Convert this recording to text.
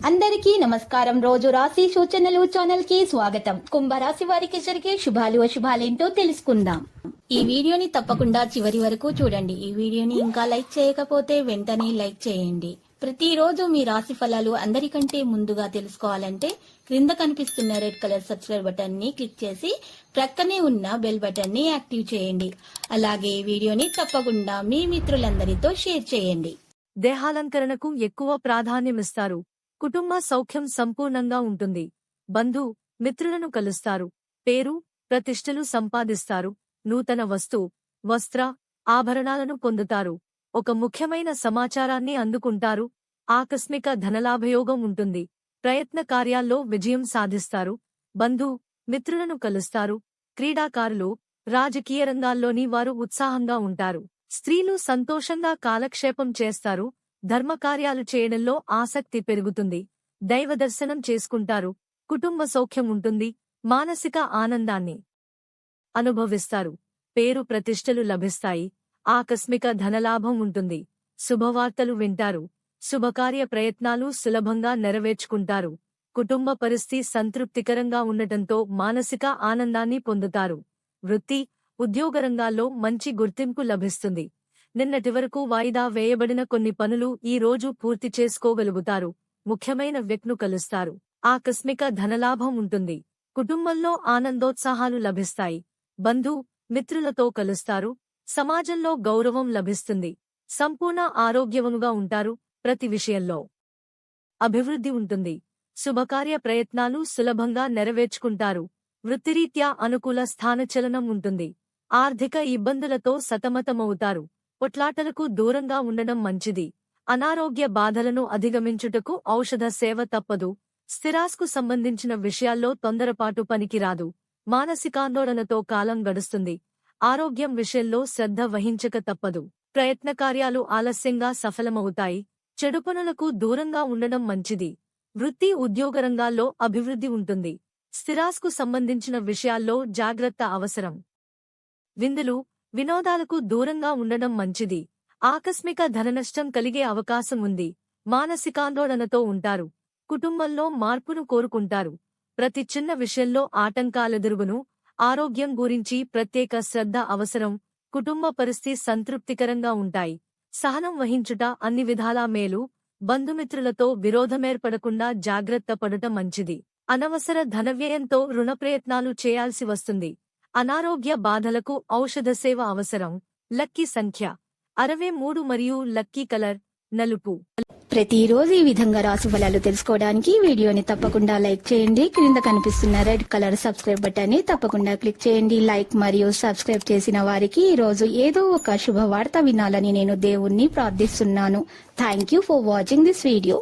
అందరికీ నమస్కారం. రోజు రాశి సూచనలు ఛానల్ కి స్వాగతం. కుంభరాశి వారికి జరిగే శుభాలు అశుభాలేంటో తెలుసుకుందాం. ఈ వీడియోని తప్పకుండా చివరి వరకు చూడండి. ఈ వీడియోని ఇంకా లైక్ చేయకపోతే వెంటనే లైక్ చేయండి. ప్రతిరోజు మీ రాశి ఫలాలు అందరికంటే ముందుగా తెలుసుకోవాలంటే క్రింద కనిపిస్తున్న రెడ్ కలర్ సబ్స్క్రైబ్ బటన్ ని క్లిక్ చేసి ప్రక్కనే ఉన్న బెల్ బటన్ ని యాక్టివ్ చేయండి. అలాగే ఈ వీడియోని తప్పకుండా మీ మిత్రులందరితో షేర్ చేయండి. దేహాలంకరణకు ఎక్కువ ప్రాధాన్యమిస్తారు. కుటుంబ సౌఖ్యం సంపూర్ణంగా ఉంటుంది. బంధు మిత్రులను కలుస్తారు. పేరు ప్రతిష్టలు సంపాదిస్తారు. నూతన వస్త్ర ఆభరణాలను పొందుతారు. ఒక ముఖ్యమైన సమాచారాన్ని అందుకుంటారు. ఆకస్మిక ధనలాభయోగం ఉంటుంది. ప్రయత్న కార్యాల్లో విజయం సాధిస్తారు. బంధు మిత్రులను కలుస్తారు. క్రీడాకారులు రాజకీయ రంగాల్లోని వారు ఉత్సాహంగా ఉంటారు. స్త్రీలు సంతోషంగా కాలక్షేపం చేస్తారు. ధర్మకార్యాలు చేయడంలో ఆసక్తి పెరుగుతుంది. దైవదర్శనం చేసుకుంటారు. కుటుంబ సౌఖ్యం ఉంటుంది. మానసిక ఆనందాన్ని అనుభవిస్తారు. పేరు ప్రతిష్టలు లభిస్తాయి. ఆకస్మిక ధనలాభం ఉంటుంది. శుభవార్తలు వింటారు. శుభకార్య ప్రయత్నాలు సులభంగా నెరవేర్చుకుంటారు. కుటుంబ పరిస్థితి సంతృప్తికరంగా ఉండటంతో మానసిక ఆనందాన్ని పొందుతారు. వృత్తి ఉద్యోగరంగాల్లో మంచి గుర్తింపు లభిస్తుంది. నిన్నటి వరకు వాయిదా వేయబడిన కొన్ని పనులు ఈ రోజు పూర్తి చేసుకోగలుగుతారు. ముఖ్యమైన వ్యక్తులను కలుస్తారు. ఆకస్మిక ధనలాభం ఉంటుంది. కుటుంబంలో ఆనందోత్సాహాలు లభిస్తాయి. బంధు మిత్రులతో కలుస్తారు. సమాజంలో గౌరవం లభిస్తుంది. సంపూర్ణ ఆరోగ్యవంతుగా ఉంటారు. ప్రతి విషయంలో అభివృద్ధి ఉంటుంది. శుభకార్య ప్రయత్నాలు సులభంగా నెరవేర్చుకుంటారు. వృత్తిరీత్యా అనుకూల స్థానచలనం ఉంటుంది. ఆర్థిక ఇబ్బందులతో సతమతమవుతారు. పొట్లాటలకు దూరంగా ఉండడం మంచిది. అనారోగ్య బాధలను అధిగమించుటకు ఔషధ సేవ తప్పదు. స్థిరాస్కు సంబంధించిన విషయాల్లో తొందరపాటు పనికిరాదు. మానసికాందోళనతో కాలం గడుస్తుంది. ఆరోగ్యం విషయంలో శ్రద్ధ వహించక తప్పదు. ప్రయత్నకార్యాలు ఆలస్యంగా సఫలమవుతాయి. చెడు పనులకు దూరంగా ఉండడం మంచిది. వృత్తి ఉద్యోగరంగాల్లో అభివృద్ధి ఉంటుంది. స్థిరాస్కు సంబంధించిన విషయాల్లో జాగ్రత్త అవసరం. విందులు వినోదాలకు దూరంగా ఉండడం మంచిది. ఆకస్మిక ధననష్టం కలిగే అవకాశం ఉంది. మానసికాందోళనతో ఉంటారు. కుటుంబంలో మార్పును కోరుకుంటారు. ప్రతి చిన్న విషయంలో ఆటంకాలెదురుగును. ఆరోగ్యం గురించి ప్రత్యేక శ్రద్ధ అవసరం. కుటుంబ పరిస్థితి సంతృప్తికరంగా ఉంటాయి. సహనం వహించుట అన్ని విధాలా మేలు. బంధుమిత్రులతో విరోధమేర్పడకుండా జాగ్రత్త పడటం మంచిది. అనవసర ధనవ్యయంతో రుణ ప్రయత్నాలు చేయాల్సి వస్తుంది. అనారోగ్య బాధలకు ఔషధ సేవ అవసరం. లక్కీ సంఖ్య 63 మరియు లక్కీ కలర్ నలుపు. ప్రతిరోజు ఈ విధంగా రాశి ఫలాలు తెలుసుకోవడానికి వీడియోని తప్పకుండా లైక్ చేయండి. క్రింద కనిపిస్తున్న రెడ్ కలర్ సబ్స్క్రైబ్ బటన్ ని తప్పకుండా క్లిక్ చేయండి. లైక్ మరియు సబ్స్క్రైబ్ చేసిన వారికి ఈ రోజు ఏదో ఒక శుభవార్త వినాలని నేను దేవుణ్ణి ప్రార్థిస్తున్నాను. Thank you for watching this video.